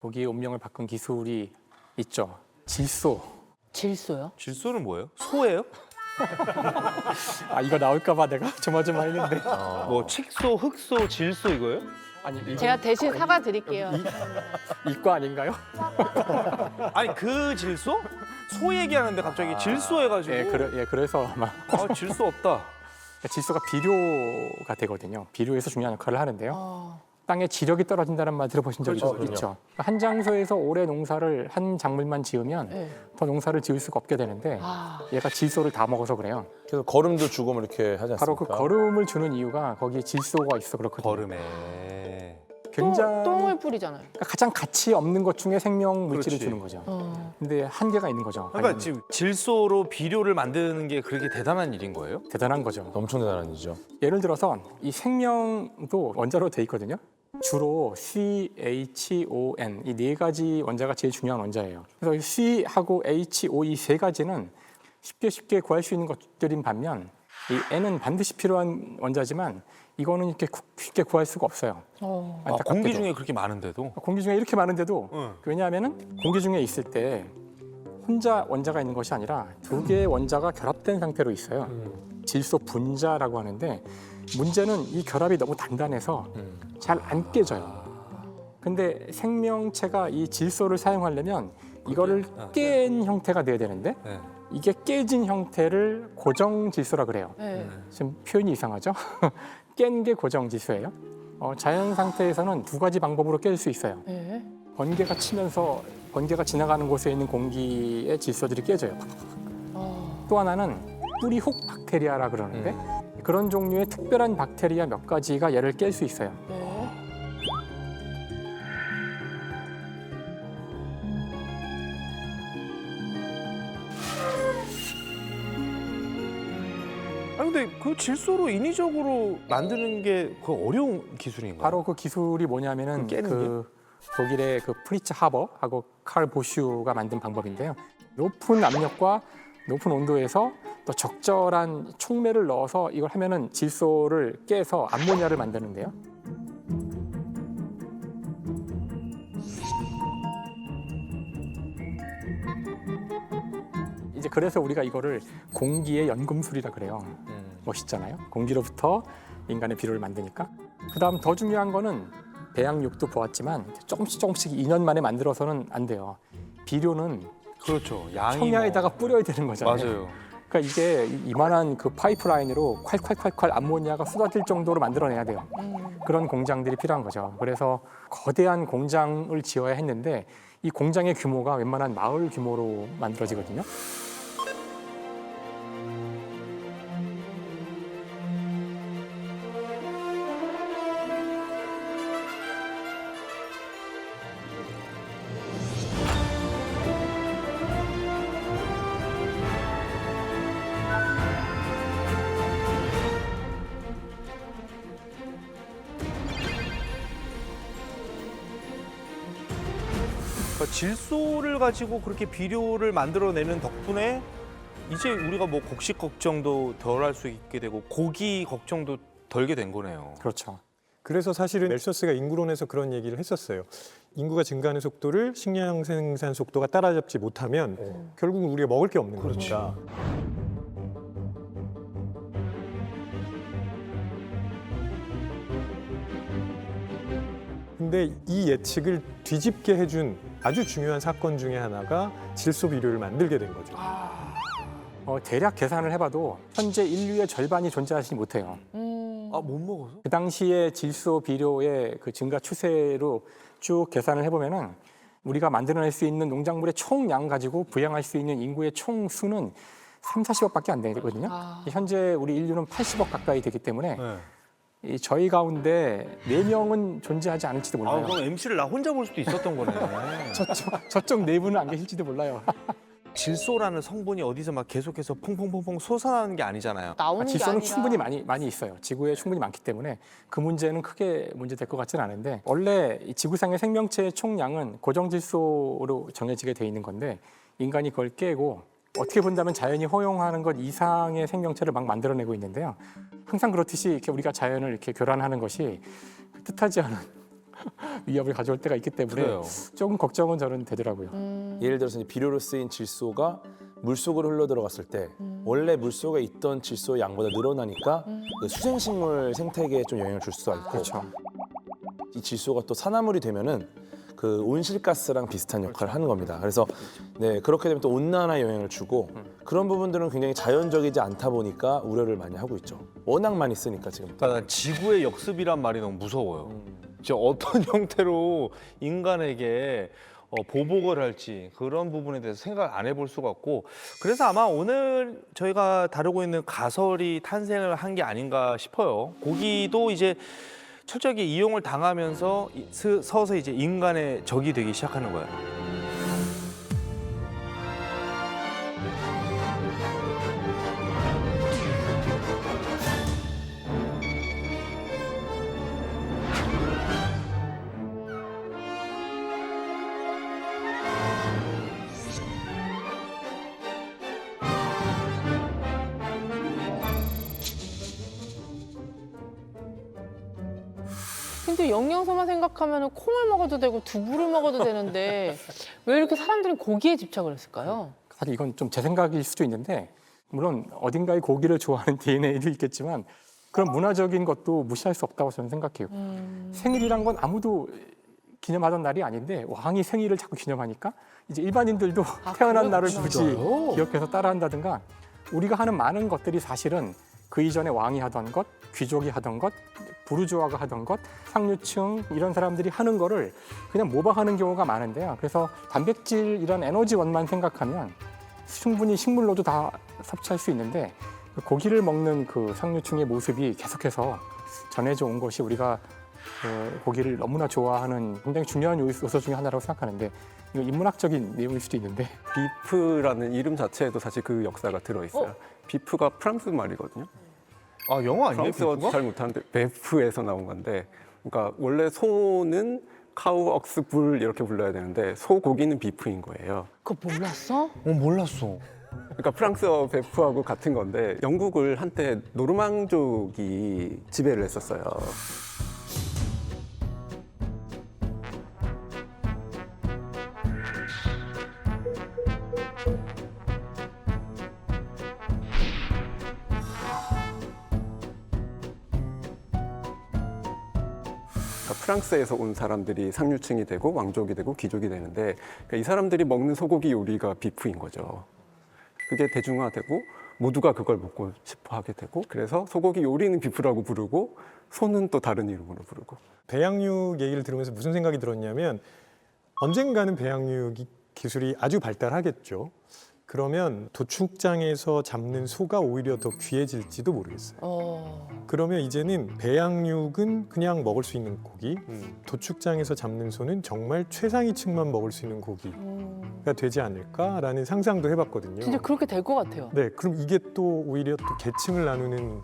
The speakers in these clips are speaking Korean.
고기의 운명을 바꾼 기술이 있죠. 질소. 질소요? 질소는 뭐예요? 소예요? 아 이거 나올까봐 내가 조마조마했는데. 뭐 칡소, 흑소, 질소 이거예요? 아니 이거 제가 대신 사과 드릴게요. 이과 아닌가요? 아니 그 질소? 소 얘기하는데 갑자기 질소 해가지고. 그래서 아마 아 질소 없다. 질소가 비료가 되거든요. 비료에서 중요한 역할을 하는데요. 어. 땅에 지력이 떨어진다는 말 들어보신 적 그렇죠, 있죠? 한 장소에서 오래 농사를 한 작물만 지으면 네. 더 농사를 지을 수가 없게 되는데 아. 얘가 질소를 다 먹어서 그래요. 그래서 거름도 주고 뭐 이렇게 하지 않습니까? 바로 그 거름을 주는 이유가 거기에 질소가 있어 그렇거든요. 거름에. 굉장히 똥을 뿌리잖아요. 가장 가치 없는 것 중에 생명 물질을 그렇지. 주는 거죠. 어. 근데 한계가 있는 거죠. 그러니까 아니면 지금 질소로 비료를 만드는 게 그렇게 대단한 일인 거예요? 대단한 거죠. 엄청 대단한 일이죠. 예를 들어서 이 생명도 원자로 돼 있거든요. 주로 CHON 이 네 가지 원자가 제일 중요한 원자예요. 그래서 이 C하고 HO 이 세 가지는 쉽게 구할 수 있는 것들인 반면 이 N은 반드시 필요한 원자지만 이거는 이렇게 쉽게 구할 수가 없어요. 어. 아, 공기 중에 그렇게 많은데도? 공기 중에 이렇게 많은데도 응. 왜냐하면은 공기 중에 있을 때 혼자 원자가 있는 것이 아니라 두 개의 원자가 결합된 상태로 있어요. 질소 분자라고 하는데 문제는 이 결합이 너무 단단해서 잘 안 깨져요. 근데 생명체가 이 질소를 사용하려면 이거를 깬 형태가 돼야 되는데 네. 이게 깨진 형태를 고정 질소라 그래요. 네. 지금 표현이 이상하죠? 깬 게 고정 질소예요. 자연 상태에서는 두 가지 방법으로 깰 수 있어요. 네. 번개가 치면서 번개가 지나가는 곳에 있는 공기의 질소들이 깨져요. 어. 또 하나는 뿌리훅 박테리아라 그러는데 그런 종류의 특별한 박테리아 몇 가지가 얘를 깰 수 있어요. 네. 아니 근데 그 질소로 인위적으로 만드는 게 그 어려운 기술인가요? 바로 그 기술이 뭐냐면은 깨는 그 독일의 그 프리츠 하버하고 칼 보슈가 만든 방법인데요. 높은 압력과 높은 온도에서 또 적절한 촉매를 넣어서 이걸 하면은 질소를 깨서 암모니아를 만드는데요. 이제 그래서 우리가 이거를 공기의 연금술이라 그래요. 멋있잖아요. 공기로부터 인간의 비료를 만드니까. 그다음 더 중요한 거는 배양육도 보았지만 조금씩 2년 만에 만들어서는 안 돼요. 비료는 그렇죠. 양이 청야에다가 뿌려야 되는 거잖아요. 맞아요. 그러니까 이게 이만한 그 파이프라인으로 콸콸콸콸 암모니아가 쏟아질 정도로 만들어내야 돼요. 그런 공장들이 필요한 거죠. 그래서 거대한 공장을 지어야 했는데 이 공장의 규모가 웬만한 마을 규모로 만들어지거든요. 그러니까 질소를 가지고 그렇게 비료를 만들어내는 덕분에 이제 우리가 뭐 곡식 걱정도 덜 할 수 있게 되고 고기 걱정도 덜게 된 거네요. 그렇죠. 그래서 사실은 멜소스가 인구론에서 그런 얘기를 했었어요. 인구가 증가하는 속도를 식량 생산 속도가 따라잡지 못하면 결국 우리가 먹을 게 없는 거니까. 근데 이 예측을 뒤집게 해준 아주 중요한 사건 중에 하나가 질소 비료를 만들게 된 거죠. 대략 계산을 해봐도 현재 인류의 절반이 존재하지 못해요. 아 못 먹어서? 그 당시에 질소 비료의 그 증가 추세로 쭉 계산을 해보면은 우리가 만들어낼 수 있는 농작물의 총량 가지고 부양할 수 있는 인구의 총 수는 3, 40억밖에 안 되거든요. 아. 현재 우리 인류는 80억 가까이 되기 때문에 네. 이 저희 가운데 4명은 존재하지 않을지도 아 몰라요. 그럼 MC를 나 혼자 볼 수도 있었던 거네. 저쪽 4분은 안 계실지도 몰라요. 질소라는 성분이 어디서 막 계속해서 퐁퐁퐁퐁 솟아나는 게 아니잖아요. 나오는 게 질소는 아니라 충분히 많이 있어요. 지구에 충분히 많기 때문에 그 문제는 크게 문제될 것 같지는 않은데 원래 이 지구상의 생명체의 총량은 고정 질소로 정해지게 돼 있는 건데 인간이 그걸 깨고 어떻게 본다면 자연이 허용하는 것 이상의 생명체를 막 만들어내고 있는데요. 항상 그렇듯이 이렇게 우리가 자연을 이렇게 교란하는 것이 뜻하지 않은 위협을 가져올 때가 있기 때문에 그래요. 조금 걱정은 저는 되더라고요. 예를 들어서 이제 비료로 쓰인 질소가 물속으로 흘러 들어갔을 때 원래 물속에 있던 질소의 양보다 늘어나니까 그 수생식물 생태계에 좀 영향을 줄 수가 있고 그렇죠. 이 질소가 또 산화물이 되면은 그 온실가스랑 비슷한 역할을 하는 겁니다. 그래서 네 그렇게 되면 또 온난화에 영향을 주고 그런 부분들은 굉장히 자연적이지 않다 보니까 우려를 많이 하고 있죠. 워낙 많이 쓰니까 지금. 그러니까 난 지구의 역습이란 말이 너무 무서워요. 진짜 어떤 형태로 인간에게 보복을 할지 그런 부분에 대해서 생각을 안 해볼 수가 없고 그래서 아마 오늘 저희가 다루고 있는 가설이 탄생을 한 게 아닌가 싶어요. 고기도 이제 철저하게 이용을 당하면서 서서 이제 인간의 적이 되기 시작하는 거예요. 근데 영양소만 생각하면 콩을 먹어도 되고 두부를 먹어도 되는데 왜 이렇게 사람들은 고기에 집착을 했을까요? 사실 이건 좀 제 생각일 수도 있는데 물론 어딘가에 고기를 좋아하는 DNA도 있겠지만 그런 문화적인 것도 무시할 수 없다고 저는 생각해요. 생일이란 건 아무도 기념하던 날이 아닌데 왕이 생일을 자꾸 기념하니까 이제 일반인들도 태어난 날을 굳이 기억해서 따라한다든가 우리가 하는 많은 것들이 사실은 그 이전에 왕이 하던 것, 귀족이 하던 것, 부르주아가 하던 것, 상류층 이런 사람들이 하는 거를 그냥 모방하는 경우가 많은데요. 그래서 단백질 이런 에너지원만 생각하면 충분히 식물로도 다 섭취할 수 있는데 고기를 먹는 그 상류층의 모습이 계속해서 전해져 온 것이 우리가 고기를 너무나 좋아하는 굉장히 중요한 요소 중에 하나라고 생각하는데 이거 인문학적인 내용일 수도 있는데 비프라는 이름 자체에도 사실 그 역사가 들어있어요. 비프가 프랑스 말이거든요. 아 영어 아니에요? 프랑스어 비프가? 잘 못하는데 베프에서 나온 건데, 그러니까 원래 소는 카우, 억스, 불 이렇게 불러야 되는데 소고기는 비프인 거예요. 그거 몰랐어? 몰랐어. 그러니까 프랑스어 베프하고 같은 건데 영국을 한때 노르망족이 지배를 했었어요. 프랑스에서 온 사람들이 상류층이 되고 왕족이 되고 귀족이 되는데 그러니까 이 사람들이 먹는 소고기 요리가 비프인 거죠. 그게 대중화되고 모두가 그걸 먹고 싶어 하게 되고 그래서 소고기 요리는 비프라고 부르고 소는 또 다른 이름으로 부르고. 배양육 얘기를 들으면서 무슨 생각이 들었냐면 언젠가는 배양육 기술이 아주 발달하겠죠. 그러면 도축장에서 잡는 소가 오히려 더 귀해질지도 모르겠어요. 그러면 이제는 배양육은 그냥 먹을 수 있는 고기, 도축장에서 잡는 소는 정말 최상위층만 먹을 수 있는 고기가 되지 않을까라는 상상도 해봤거든요. 진짜 그렇게 될 것 같아요. 네, 그럼 이게 또 오히려 또 계층을 나누는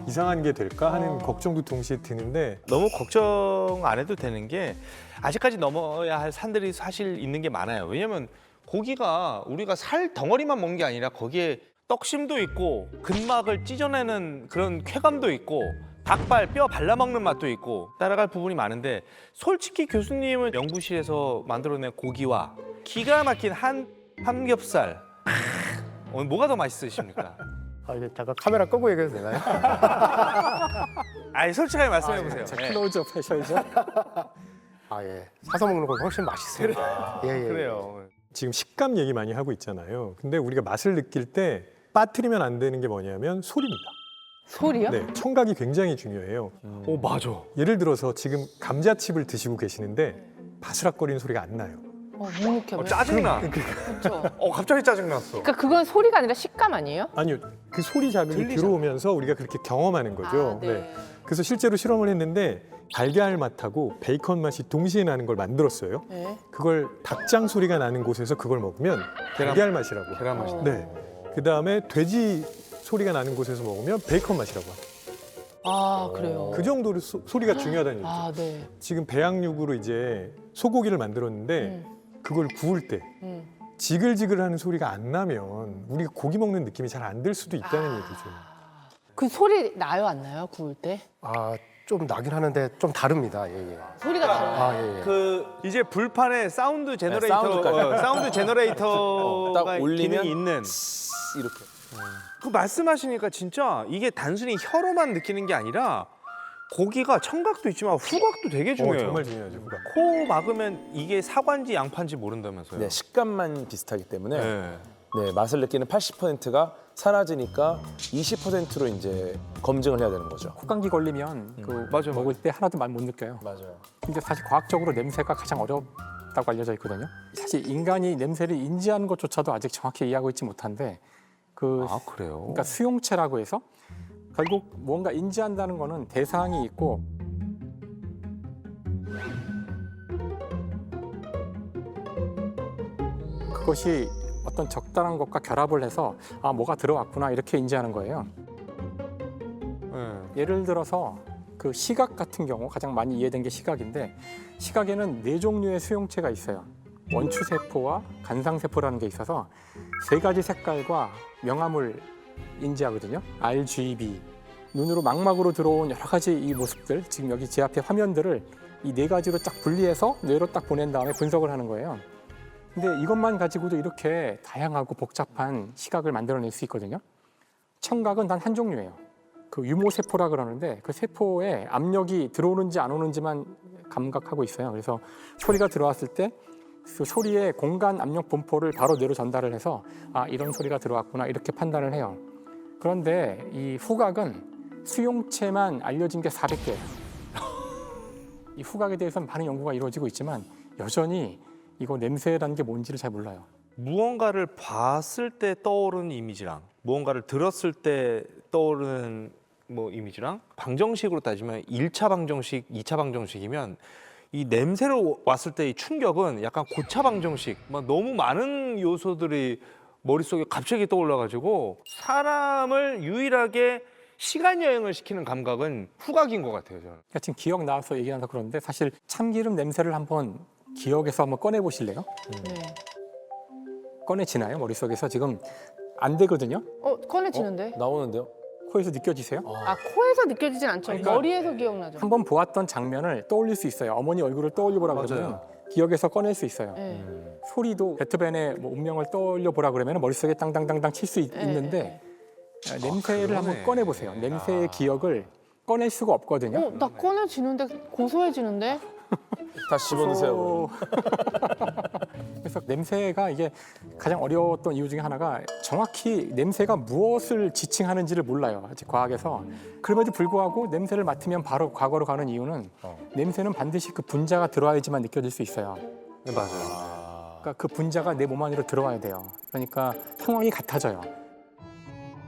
이상한 게 될까 하는 걱정도 동시에 드는데 너무 걱정 안 해도 되는 게 아직까지 넘어야 할 산들이 사실 있는 게 많아요. 왜냐면 고기가 우리가 살 덩어리만 먹는 게 아니라 거기에 떡심도 있고 근막을 찢어내는 그런 쾌감도 있고 닭발, 뼈 발라먹는 맛도 있고 따라갈 부분이 많은데 솔직히 교수님은 연구실에서 만들어낸 고기와 기가 막힌 한 삼겹살 오늘 뭐가 더 맛있으십니까? 아, 이제 잠깐 카메라 끄고 얘기해도 되나요? 아니 솔직하게 말씀해 보세요. 자, 네. 클로즈업 하셔야죠. 아, 예. 사서 먹는 건 훨씬 맛있습니다. 예, 예. 그래요. 지금 식감 얘기 많이 하고 있잖아요. 근데 우리가 맛을 느낄 때 빠뜨리면 안 되는 게 뭐냐면 소리입니다. 소리요? 네, 청각이 굉장히 중요해요. 오 맞아. 예를 들어서 지금 감자칩을 드시고 계시는데 바스락거리는 소리가 안 나요. 묵묵하면. 짜증나. 그렇죠. 갑자기 짜증났어. 그러니까 그건 소리가 아니라 식감 아니에요? 아니요, 그 소리 자극이 들리잖아. 들어오면서 우리가 그렇게 경험하는 거죠. 아, 네. 그래서 실제로 실험을 했는데 달걀 맛하고 베이컨 맛이 동시에 나는 걸 만들었어요. 네. 그걸 닭장 소리가 나는 곳에서 그걸 먹으면 달걀 맛이라고. 계란 맛이. 네. 그 다음에 돼지 소리가 나는 곳에서 먹으면 베이컨 맛이라고 합니다. 아, 그래요. 그 정도로 소리가 중요하다는 얘기죠. 아, 네. 지금 배양육으로 이제 소고기를 만들었는데 그걸 구울 때 지글지글하는 소리가 안 나면 우리가 고기 먹는 느낌이 잘 안 들 수도 있다는 얘기죠. 그 소리 나요, 안 나요? 구울 때? 아, 좀 나긴 하는데 좀 다릅니다. 예, 예. 소리가 달라요. 아, 예, 예. 그 이제 불판에 사운드 제너레이터, 사운드까지. 사운드 제너레이터가 딱 올리면 기능이 있는. 이렇게. 그 말씀하시니까 진짜 이게 단순히 혀로만 느끼는 게 아니라 고기가 청각도 있지만 후각도 되게 중요해요. 정말 중요하죠. 후각. 코 막으면 이게 사과인지 양파인지 모른다면서요. 네, 식감만 비슷하기 때문에 네. 네, 맛을 느끼는 80%가 사라지니까 20%로 이제 검증을 해야 되는 거죠. 코감기 걸리면 그 맞아, 먹을 때 하나도 맛 못 느껴요. 맞아요. 근데 사실 과학적으로 냄새가 가장 어렵다고 알려져 있거든요. 사실 인간이 냄새를 인지하는 것조차도 아직 정확히 이해하고 있지 못한데 그 아 그래요? 그러니까 수용체라고 해서 결국 뭔가 인지한다는 거는 대상이 있고 그것이 어떤 적당한 것과 결합을 해서 아 뭐가 들어왔구나 이렇게 인지하는 거예요. 네. 예를 들어서 그 시각 같은 경우 가장 많이 이해된 게 시각인데 시각에는 4종류의 수용체가 있어요. 원추세포와 간상세포라는 게 있어서 3가지 색깔과 명암을 인지하거든요. RGB. 눈으로 망막으로 들어온 여러 가지 이 모습들, 지금 여기 제 앞에 화면들을 이 4가지로 딱 분리해서 뇌로 딱 보낸 다음에 분석을 하는 거예요. 근데 이것만 가지고도 이렇게 다양하고 복잡한 시각을 만들어낼 수 있거든요. 청각은 단 한 종류예요. 그 유모세포라 그러는데 그 세포에 압력이 들어오는지 안 오는지만 감각하고 있어요. 그래서 소리가 들어왔을 때 그 소리의 공간 압력 분포를 바로 뇌로 전달을 해서 아 이런 소리가 들어왔구나 이렇게 판단을 해요. 그런데 이 후각은 수용체만 알려진 게 400개예요. 이 후각에 대해서는 많은 연구가 이루어지고 있지만 여전히 이거 냄새라는 게 뭔지를 잘 몰라요. 무언가를 봤을 때 떠오르는 이미지랑 무언가를 들었을 때 떠오르는 뭐 이미지랑 방정식으로 따지면 1차 방정식, 2차 방정식이면 이 냄새로 왔을 때의 충격은 약간 고차 방정식, 막 너무 많은 요소들이 머릿속에 갑자기 떠올라가지고 사람을 유일하게 시간 여행을 시키는 감각은 후각인 것 같아요, 저는. 그러니까 지금 기억 나와서 얘기하서 그러는데 사실 참기름 냄새를 한번 기억에서 한번 꺼내 보실래요? 네. 꺼내지나요? 머릿속에서 지금 안 되거든요. 꺼내지는데? 나오는데요? 코에서 느껴지세요? 아, 코에서 느껴지진 않죠. 그러니까 머리에서 기억나죠. 한번 보았던 장면을 떠올릴 수 있어요. 어머니 얼굴을 떠올려 보라 그러면 기억에서 꺼낼 수 있어요. 네. 소리도 베토벤의 뭐 운명을 떠올려 보라 그러면 머릿속에 땅땅땅땅 칠 수 있는데 냄새를 한번 꺼내 보세요. 냄새의 기억을 꺼낼 수가 없거든요. 나 꺼내지는데 고소해지는데? 다시 집어넣으세요. 그래서 냄새가 이게 가장 어려웠던 이유 중에 하나가 정확히 냄새가 무엇을 지칭하는지를 몰라요. 아직 과학에서. 그럼에도 불구하고 냄새를 맡으면 바로 과거로 가는 이유는 냄새는 반드시 그 분자가 들어와야지만 느껴질 수 있어요. 네, 맞아요. 그러니까 그 분자가 내 몸 안으로 들어와야 돼요. 그러니까 상황이 같아져요.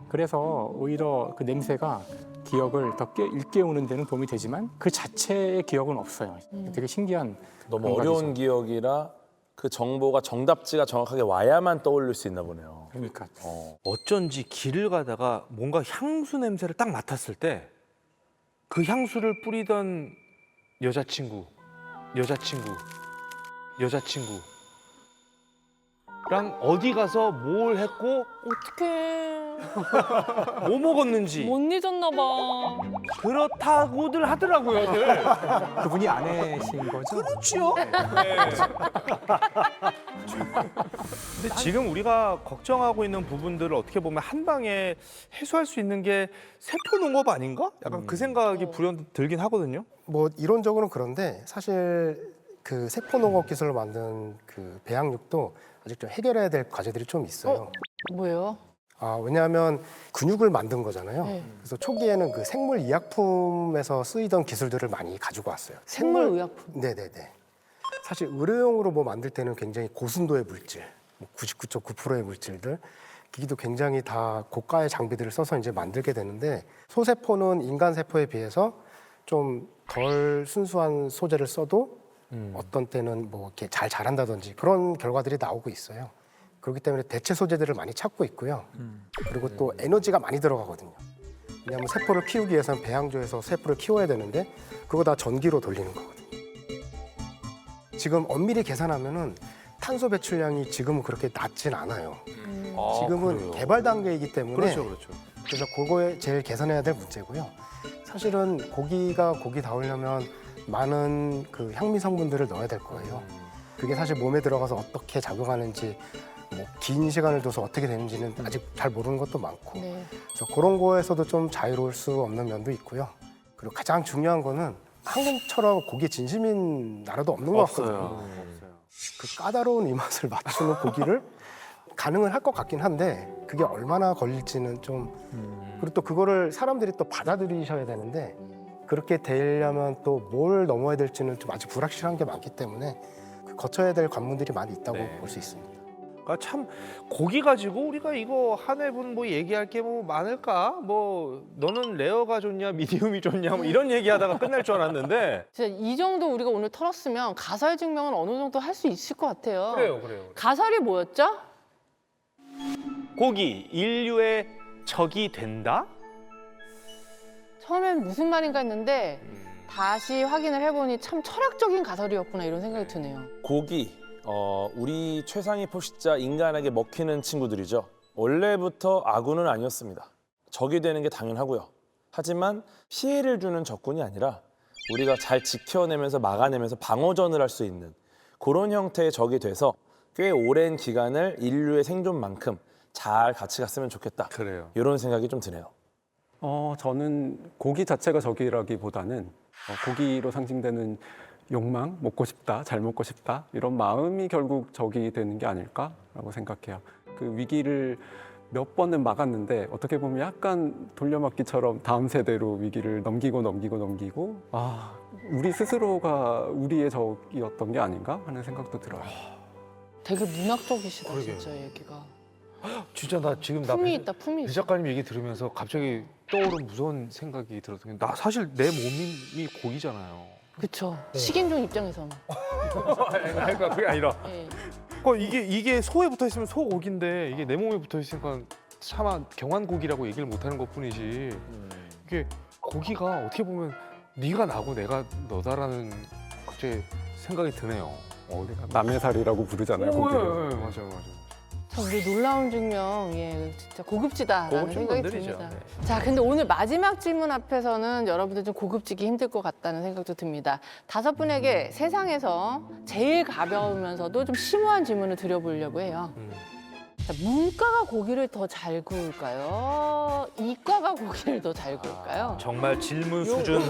그래서 오히려 그 냄새가 기억을 더 일깨우는 데는 도움이 되지만 그 자체의 기억은 없어요. 되게 신기한 너무 감각이죠. 어려운 기억이라 그 정보가 정답지가 정확하게 와야만 떠올릴 수 있나 보네요. 그러니까 어쩐지 길을 가다가 뭔가 향수 냄새를 딱 맡았을 때 그 향수를 뿌리던 여자친구랑 어디 가서 뭘 했고 어떡해. 뭐 먹었는지 못 잊었나 봐. 그렇다고들 하더라고요. 늘. 그분이 아내신 거죠? 그렇죠. 근데 지금 우리가 걱정하고 있는 부분들을 어떻게 보면 한 방에 해소할 수 있는 게 세포 농업 아닌가? 약간 그 생각이 불현듯 들긴 하거든요. 뭐 이론적으로는 그런데 사실 그 세포농업 기술로 만든 그 배양육도 아직 좀 해결해야 될 과제들이 좀 있어요. 뭐예요? 왜냐하면 근육을 만든 거잖아요. 네. 그래서 초기에는 그 생물 의약품에서 쓰이던 기술들을 많이 가지고 왔어요. 생물의약품. 네네네. 사실 의료용으로 뭐 만들 때는 굉장히 고순도의 물질, 99.9%의 물질들, 기기도 굉장히 다 고가의 장비들을 써서 이제 만들게 되는데 소세포는 인간 세포에 비해서 좀 덜 순수한 소재를 써도 어떤 때는 뭐 이렇게 잘 자란다든지 그런 결과들이 나오고 있어요. 그렇기 때문에 대체 소재들을 많이 찾고 있고요. 그리고 또 에너지가 많이 들어가거든요. 왜냐하면 세포를 키우기 위해서는 배양조에서 세포를 키워야 되는데 그거 다 전기로 돌리는 거거든요. 지금 엄밀히 계산하면은 탄소 배출량이 지금은 그렇게 낮진 않아요. 지금은 그래요? 개발 단계이기 때문에 그렇죠. 그래서 그거에 제일 계산해야 될 문제고요. 사실은 고기가 고기다우려면 많은 그 향미 성분들을 넣어야 될 거예요. 그게 사실 몸에 들어가서 어떻게 작용하는지 뭐 긴 시간을 둬서 어떻게 되는지는 아직 잘 모르는 것도 많고 네. 그래서 그런 거에서도 좀 자유로울 수 없는 면도 있고요. 그리고 가장 중요한 거는 한국처럼 고기 진심인 나라도 없는 것 같거든요. 그 까다로운 이 맛을 맞추는 고기를 가능은 할 것 같긴 한데 그게 얼마나 걸릴지는 좀 그리고 또 그거를 사람들이 또 받아들이셔야 되는데 그렇게 되려면 또 뭘 넘어야 될지는 좀 아직 불확실한 게 많기 때문에 그 거쳐야 될 관문들이 많이 있다고 네. 볼 수 있습니다. 그러니까 참 고기 가지고 우리가 이거 한 회분 뭐 얘기할 게 뭐 많을까? 뭐 너는 레어가 좋냐, 미디움이 좋냐, 뭐 이런 얘기하다가 끝날 줄 알았는데. 진짜 이 정도 우리가 오늘 털었으면 가설 증명은 어느 정도 할 수 있을 것 같아요. 그래요. 가설이 뭐였죠? 고기 인류의 적이 된다? 처음엔 무슨 말인가 했는데 다시 확인을 해보니 참 철학적인 가설이었구나 이런 생각이 드네요. 고기, 우리 최상위 포식자 인간에게 먹히는 친구들이죠. 원래부터 아군은 아니었습니다. 적이 되는 게 당연하고요. 하지만 피해를 주는 적군이 아니라 우리가 잘 지켜내면서 막아내면서 방어전을 할 수 있는 그런 형태의 적이 돼서 꽤 오랜 기간을 인류의 생존만큼 잘 같이 갔으면 좋겠다. 그래요. 이런 생각이 좀 드네요. 저는 고기 자체가 적이라기보다는 고기로 상징되는 욕망, 먹고 싶다, 잘 먹고 싶다 이런 마음이 결국 적이 되는 게 아닐까라고 생각해요. 그 위기를 몇 번은 막았는데 어떻게 보면 약간 돌려막기처럼 다음 세대로 위기를 넘기고 우리 스스로가 우리의 적이었던 게 아닌가 하는 생각도 들어요. 되게 문학적이시다 진짜 얘기가. 진짜 나 지금 품이 있다 품이 배 있어. 작가님 얘기 들으면서 갑자기 떠오른 무서운 생각이 들었던 게 나 사실 내 몸이 고기잖아요. 그쵸. 식인종 입장에서는. 그러니까 그게 아니라 예. 이게 소에 붙어 있으면 소고기인데 이게 내 몸에 붙어 있으니까 차마 경환고기라고 얘기를 못하는 것뿐이지 이게 고기가 어떻게 보면 네가 나고 내가 너다라는 갑자기 생각이 드네요. 남의 살이라고 부르잖아요, 고기를. 맞아요. 참 우리 놀라운 증명, 예, 진짜 고급지다라는 고급진 생각이 분들이죠. 듭니다. 네. 자, 근데 오늘 마지막 질문 앞에서는 여러분들 좀 고급지기 힘들 것 같다는 생각도 듭니다. 5분에게 세상에서 제일 가벼우면서도 좀 심오한 질문을 드려보려고 해요. 자, 문과가 고기를 더 잘 구울까요? 이과가 고기를 더 잘 구울까요? 정말 질문 수준.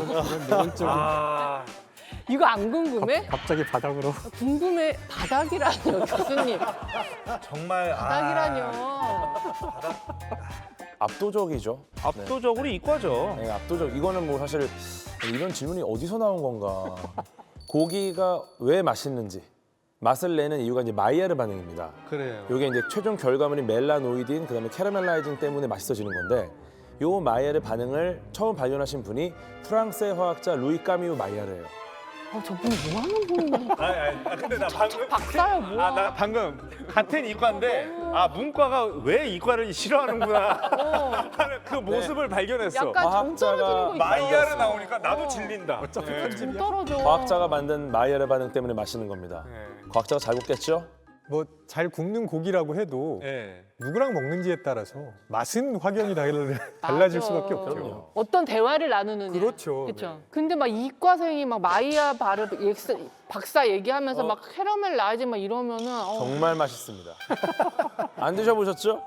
이거 안 궁금해? 갑자기 바닥으로. 궁금해. 바닥이라뇨, 교수님. 정말 바닥이라뇨. 압도적이죠. 압도적으로 이과죠. 네, 압도적. 이거는 뭐 사실 이런 질문이 어디서 나온 건가. 고기가 왜 맛있는지 맛을 내는 이유가 이제 마이야르 반응입니다. 그래요. 이게 이제 최종 결과물인 멜라노이딘 그다음에 캐러멜라이징 때문에 맛있어지는 건데 요 마이야르 반응을 처음 발견하신 분이 프랑스의 화학자 루이 까미우 마이야르예요. 저분이 뭐 하는 분이냐. 근데 나 방금 박사야, 뭐야. 나 방금 같은 이과인데 문과가 왜 이과를 싫어하는구나 하는 그 모습을 발견했어. 약간 정 떨어지는 거 있어. 마이야르 나오니까 나도 질린다. 정 떨어져. 과학자가 만든 마이야르 반응 때문에 맛있는 겁니다. 과학자가 잘 굽겠죠? 뭐 잘 굽는 고기라고 해도 네. 누구랑 먹는지에 따라서 맛은 확연히 달라질 수밖에 없죠. 그럼요. 어떤 대화를 나누느냐. 그렇죠. 그렇죠. 근데 막 이과생이 막 마이야 바르 박사 얘기하면서 막 캐러멜 라이징 막 이러면은 정말 맛있습니다. 안 드셔보셨죠?